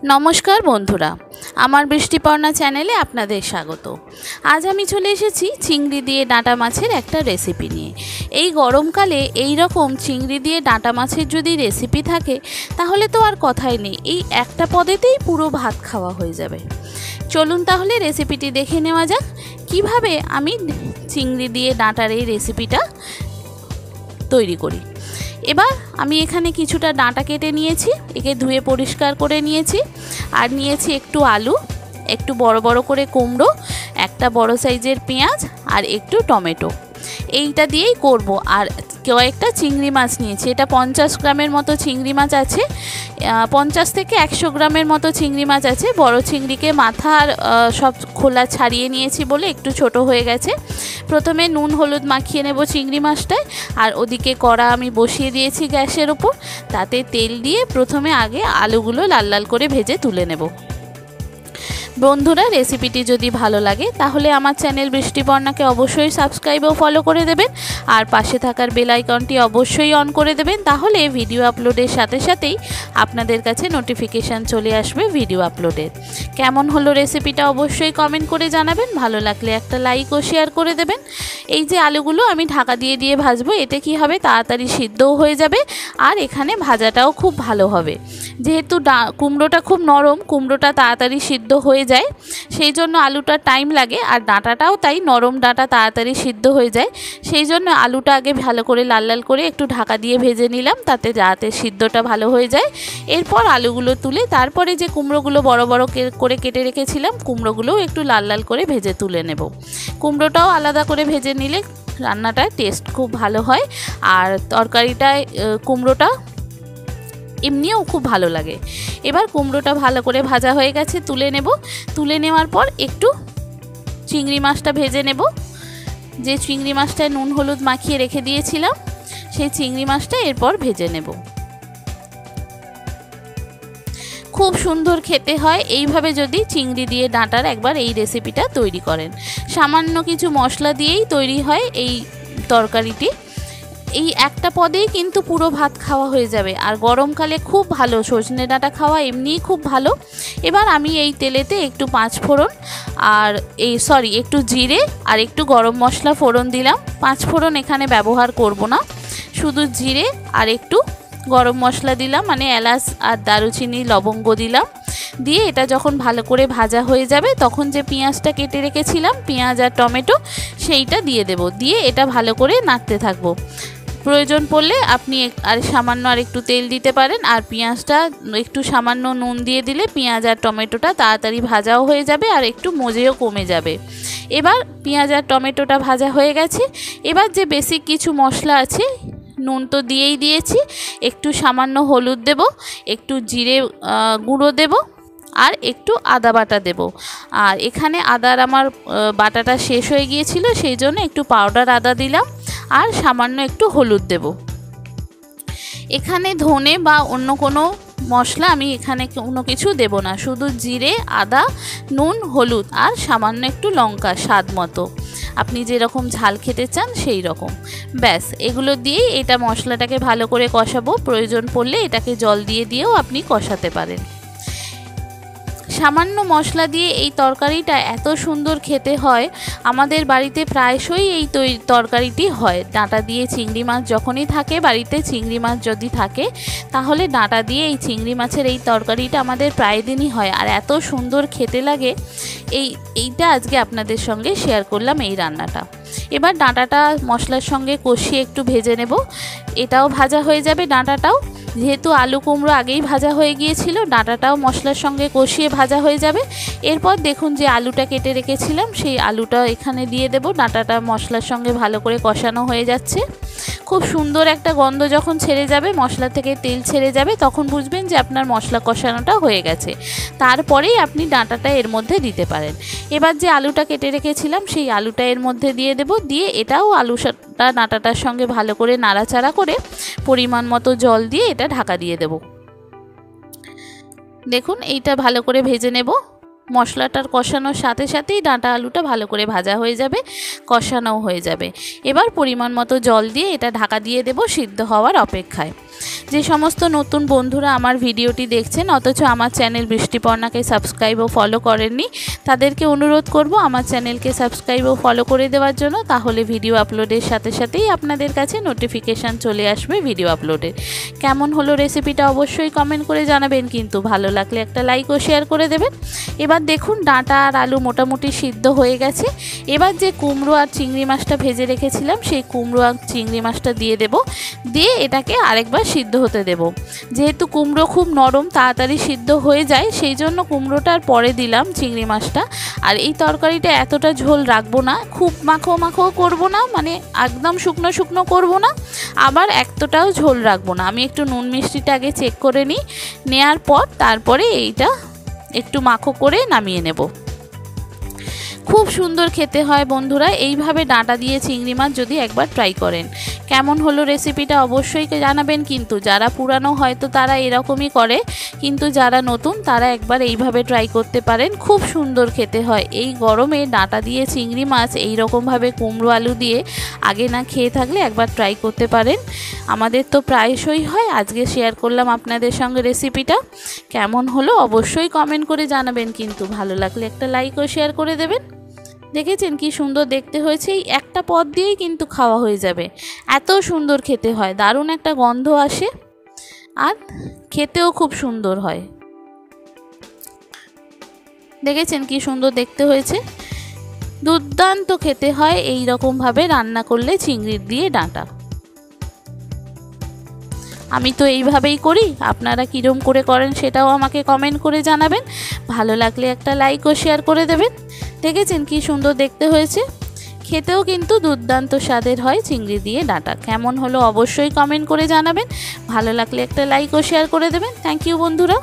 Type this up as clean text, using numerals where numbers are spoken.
নমস্কার বন্ধুরা, আমার বৃষ্টিপর্ণা চ্যানেলে আপনাদের স্বাগত। আজ আমি চলে এসেছি চিংড়ি দিয়ে ডাঁটা মাছের একটা রেসিপি নিয়ে। এই গরমকালে এই রকম চিংড়ি দিয়ে ডাঁটা মাছের যদি রেসিপি থাকে তাহলে তো আর কথাই নেই, এই একটা পদেতেই পুরো ভাত খাওয়া হয়ে যাবে। চলুন তাহলে রেসিপিটি দেখে নেওয়া যাক, কিভাবে আমি চিংড়ি দিয়ে ডাঁটার এই রেসিপিটা তৈরি করি। এবার আমি এখানে কিছুটা ডাঁটা কেটে নিয়েছি, একে ধুয়ে পরিষ্কার করে নিয়েছি। আর নিয়েছি একটু আলু, একটু বড় বড় করে কুমড়ো, একটা বড় সাইজের পেঁয়াজ আর একটু টমেটো, এইটা দিয়েই করব। আর কয়েকটা চিংড়ি মাছ নিয়েছি, এটা 50 গ্রামের মতো চিংড়ি মাছ আছে, 50 থেকে 100 গ্রামের মতো চিংড়ি মাছ আছে। বড় চিংড়িকে মাথা আর সব খোলা ছাড়িয়ে নিয়েছি বলে একটু ছোট হয়ে গেছে। প্রথমে নুন হলুদ মাখিয়ে নেব চিংড়ি মাছটায়। আর ওদিকে কড়া আমি বসিয়ে দিয়েছি গ্যাসের ওপর, তাতে তেল দিয়ে প্রথমে আগে আলুগুলো লাল লাল করে ভেজে তুলে নেব। বন্ধুরা, রেসিপিটি যদি ভালো লাগে তাহলে আমার চ্যানেল বৃষ্টিপর্ণাকে অবশ্যই সাবস্ক্রাইব ও ফলো করে দেবেন, আর পাশে থাকার বেল আইকনটি অবশ্যই অন করে দেবেন। তাহলে ভিডিও আপলোডের সাথে সাথেই আপনাদের কাছে নোটিফিকেশান চলে আসবে ভিডিও আপলোডের। কেমন হলো রেসিপিটা অবশ্যই কমেন্ট করে জানাবেন, ভালো লাগলে একটা লাইক ও শেয়ার করে দেবেন। এই যে আলুগুলো আমি ঢাকা দিয়ে দিয়ে ভাজবো, এতে কি হবে, তাড়াতাড়ি সিদ্ধও হয়ে যাবে আর এখানে ভাজাটাও খুব ভালো হবে। যেহেতু কুমড়োটা খুব নরম, কুমড়োটা তাড়াতাড়ি সিদ্ধ হয়ে যায়, সেই জন্য আলুটা টাইম লাগে। আর ডাঁটাটাও তাই, নরম ডাঁটা তাড়াতাড়ি সিদ্ধ হয়ে যায়, সেই জন্য আলুটা আগে ভালো করে লাল লাল করে একটু ঢাকা দিয়ে ভেজে নিলাম, তাতে যাতে সিদ্ধটা ভালো হয়ে যায়। এরপর আলুগুলো তুলে তারপরে যে কুমড়োগুলো বড় বড় করে কেটে রেখেছিলাম, কুমড়োগুলোও একটু লাল লাল করে ভেজে তুলে নেব। কুমড়োটাও আলাদা করে ভেজে নিলে রান্নাটায় টেস্ট খুব ভালো হয়, আর তরকারিটায় কুমড়োটা এমনিও খুব ভালো লাগে। এবার কুমড়োটা ভালো করে ভাজা হয়ে গেছে, তুলে নেব। তুলে নেওয়ার পর একটু চিংড়ি মাছটা ভেজে নেব। যে চিংড়ি মাছটায় নুন হলুদ মাখিয়ে রেখে দিয়েছিলাম, সেই চিংড়ি মাছটা এরপর ভেজে নেব। খুব সুন্দর খেতে হয় এইভাবে যদি চিংড়ি দিয়ে ডাঁটার একবার এই রেসিপিটা তৈরি করেন। সামান্য কিছু মশলা দিয়েই তৈরি হয় এই তরকারিটি। এই একটা পদেই কিন্তু পুরো ভাত খাওয়া হয়ে যাবে, আর গরমকালে খুব ভালো, সজনে ডাঁটা খাওয়া এমনিই খুব ভালো। এবার আমি এই তেলেতে একটু 5 ফোড়ন আর একটু জিরে আর একটু গরম মশলা ফোড়ন দিলাম। 5 ফোড়ন এখানে ব্যবহার করব না, শুধু জিরে আর একটু গরম মশলা দিলাম, মানে এলাচ আর দারুচিনি লবঙ্গ দিলাম। দিয়ে এটা যখন ভালো করে ভাজা হয়ে যাবে, তখন যে পেঁয়াজটা কেটে রেখেছিলাম, পেঁয়াজ আর টমেটো, সেইটা দিয়ে দেব। দিয়ে এটা ভালো করে নাড়তে থাকবো। প্রয়োজন পড়লে আপনি আর সামান্য আর একটু তেল দিতে পারেন, আর পেঁয়াজটা একটু সামান্য নুন দিয়ে দিলে পেঁয়াজ আর টমেটোটা তাড়াতাড়ি ভাজাও হয়ে যাবে আর একটু মজেও কমে যাবে। এবার পেঁয়াজ আর টমেটোটা ভাজা হয়ে গেছে। এবার যে বেসিক কিছু মশলা আছে, নুন তো দিয়েই দিয়েছি, একটু সামান্য হলুদ দেব, একটু জিরে গুঁড়ো দেব, আর একটু আদা বাটা দেব। আর এখানে আদার আমার বাটাটা শেষ হয়ে গিয়েছিল, সেই জন্য একটু পাউডার আদা দিলাম, আর সামান্য একটু হলুদ দেব। এখানে ধনে বা অন্য কোনো মশলা আমি এখানে কোনো কিছু দেব না, শুধু জিরে, আদা, নুন, হলুদ আর সামান্য একটু লঙ্কা স্বাদ মতো, আপনি যেরকম ঝাল খেতে চান সেই রকম। ব্যাস, এগুলো দিয়েই এটা মশলাটাকে ভালো করে কষাবো। প্রয়োজন পড়লে এটাকে জল দিয়েও আপনি কষাতে পারেন। সামান্য মশলা দিয়ে এই তরকারিটা এত সুন্দর খেতে হয়। আমাদের বাড়িতে প্রায়শই এই তরকারিটি হয়। ডাঁটা দিয়ে চিংড়ি মাছ যখনই থাকে বাড়িতে, চিংড়ি মাছ যদি থাকে তাহলে ডাঁটা দিয়ে এই চিংড়ি মাছের এই তরকারিটা আমাদের প্রায় দিনই হয়, আর এত সুন্দর খেতে লাগে। এইটা আজকে আপনাদের সঙ্গে শেয়ার করলাম এই রান্নাটা। এবার ডাঁটাটা মশলার সঙ্গে কষিয়ে একটু ভেজে নেব। এটাও ভাজা হয়ে যাবে ডাঁটাটাও, যেহেতু আলু কুমড়ো আগেই ভাজা হয়ে গিয়েছিল, ডাঁটাটাও মশলার সঙ্গে কষিয়ে ভাজা হয়ে যাবে। এরপর দেখুন যে আলুটা কেটে রেখেছিলাম, সেই আলুটা এখানে দিয়ে দেব। ডাঁটাটা মশলার সঙ্গে ভালো করে কষানো হয়ে যাচ্ছে। খুব সুন্দর একটা গন্ধ যখন ছেড়ে যাবে, মশলা থেকে তেল ছেড়ে যাবে, তখন বুঝবেন যে আপনার মশলা কষানোটা হয়ে গেছে। তারপরেই আপনি ডাঁটাটা এর মধ্যে দিতে পারেন। এবার যে আলুটা কেটে রেখেছিলাম, সেই আলুটা এর মধ্যে দিয়ে দেব। দিয়ে এটাও আলুটা ডাঁটাটার সঙ্গে ভালো করে নাড়াচাড়া করে পরিমাণ মতো জল দিয়ে এটা ঢাকা দিয়ে দেব। দেখুন এইটা ভালো করে ভেজে নেব। মশলাটার কষানোর সাথে সাথেই ডাঁটা আলুটা ভালো করে ভাজা হয়ে যাবে, কষানোও হয়ে যাবে। এবার পরিমাণ মতো জল দিয়ে এটা ঢাকা দিয়ে দেব সিদ্ধ হওয়ার অপেক্ষায়। যে সমস্ত নতুন বন্ধুরা আমার ভিডিওটি দেখছেন অথচ আমার চ্যানেল বৃষ্টিপর্ণাকে সাবস্ক্রাইব ও ফলো করেননি, তাদেরকে অনুরোধ করব আমার চ্যানেলকে সাবস্ক্রাইব ও ফলো করে দেওয়ার জন্য। তাহলে ভিডিও আপলোডের সাথে সাথেই আপনাদের কাছে নোটিফিকেশান চলে আসবে ভিডিও আপলোডের। কেমন হলো রেসিপিটা অবশ্যই কমেন্ট করে জানাবেন, কিন্তু ভালো লাগলে একটা লাইক ও শেয়ার করে দেবেন। এবার দেখুন ডাঁটা আর আলু মোটামুটি সিদ্ধ হয়ে গেছে। এবার যে কুমড়ো আর চিংড়ি মাছটা ভেজে রেখেছিলাম সেই কুমড়ো আর চিংড়ি মাছটা দিয়ে দেব, দিয়ে এটাকে আরেকবার সিদ্ধ হতে দেব। যেহেতু কুমড়ো খুব নরম, তাড়াতাড়ি সিদ্ধ হয়ে যায়, সেই জন্য কুমড়োটার পরে দিলাম চিংড়ি মাছটা। আর এই তরকারিটা এতটা ঝোল রাখবো না, খুব মাখো মাখো করব না, মানে একদম শুকনো শুকনো করব না, আবার এতটাও ঝোল রাখবো না। আমি একটু নুন মিষ্টিটা আগে চেক করে নিই, নেওয়ার পর তারপরে এইটা একটু মাখো করে নামিয়ে নেব। খুব সুন্দর খেতে হয় বন্ধুরা, এইভাবে ডাঁটা দিয়ে চিংড়ি মাছ যদি একবার ট্রাই করেন। কেমন হলো রেসিপিটা অবশ্যই জানাবেন, কিন্তু যারা পুরানো হয়তো তারা এরকমই করে, কিন্তু যারা নতুন তারা একবার এইভাবে ট্রাই করতে পারেন। খুব সুন্দর খেতে হয়। এই গরমে ডাঁটা দিয়ে চিংড়ি মাছ এই রকমভাবে কুমড়ো আলু দিয়ে আগে না খেয়ে থাকলে একবার ট্রাই করতে পারেন। আমাদের তো প্রায়শই হয়, আজকে শেয়ার করলাম আপনাদের সঙ্গে রেসিপিটা। কেমন হলো অবশ্যই কমেন্ট করে জানাবেন, কিন্তু ভালো লাগলে একটা লাইক ও শেয়ার করে দেবেন। দেখেছেন কি সুন্দর দেখতে হয়েছে, এই একটা পদ দিয়েই কিন্তু খাওয়া হয়ে যাবে, এত সুন্দর খেতে হয়, দারুণ একটা গন্ধ আসে আর খেতেও খুব সুন্দর হয়। দেখেছেন কি সুন্দর দেখতে হয়েছে, দুর্দান্ত খেতে হয় এই রকমভাবে রান্না করলে চিংড়ি দিয়ে ডাঁটা। আমি তো এইভাবেই করি, আপনারা কীরকম করে করেন সেটাও আমাকে কমেন্ট করে জানাবেন। ভালো লাগলে একটা লাইক ও শেয়ার করে দেবেন। দেখেছেন কি সুন্দর দেখতে হয়েছে, খেতেও কিন্তু দুর্দান্ত স্বাদের হয় চিংড়ি দিয়ে ডাঁটা। কেমন হলো অবশ্যই কমেন্ট করে জানাবেন। ভালো লাগলে একটা লাইক ও শেয়ার করে দেবেন। থ্যাংক ইউ বন্ধুরা।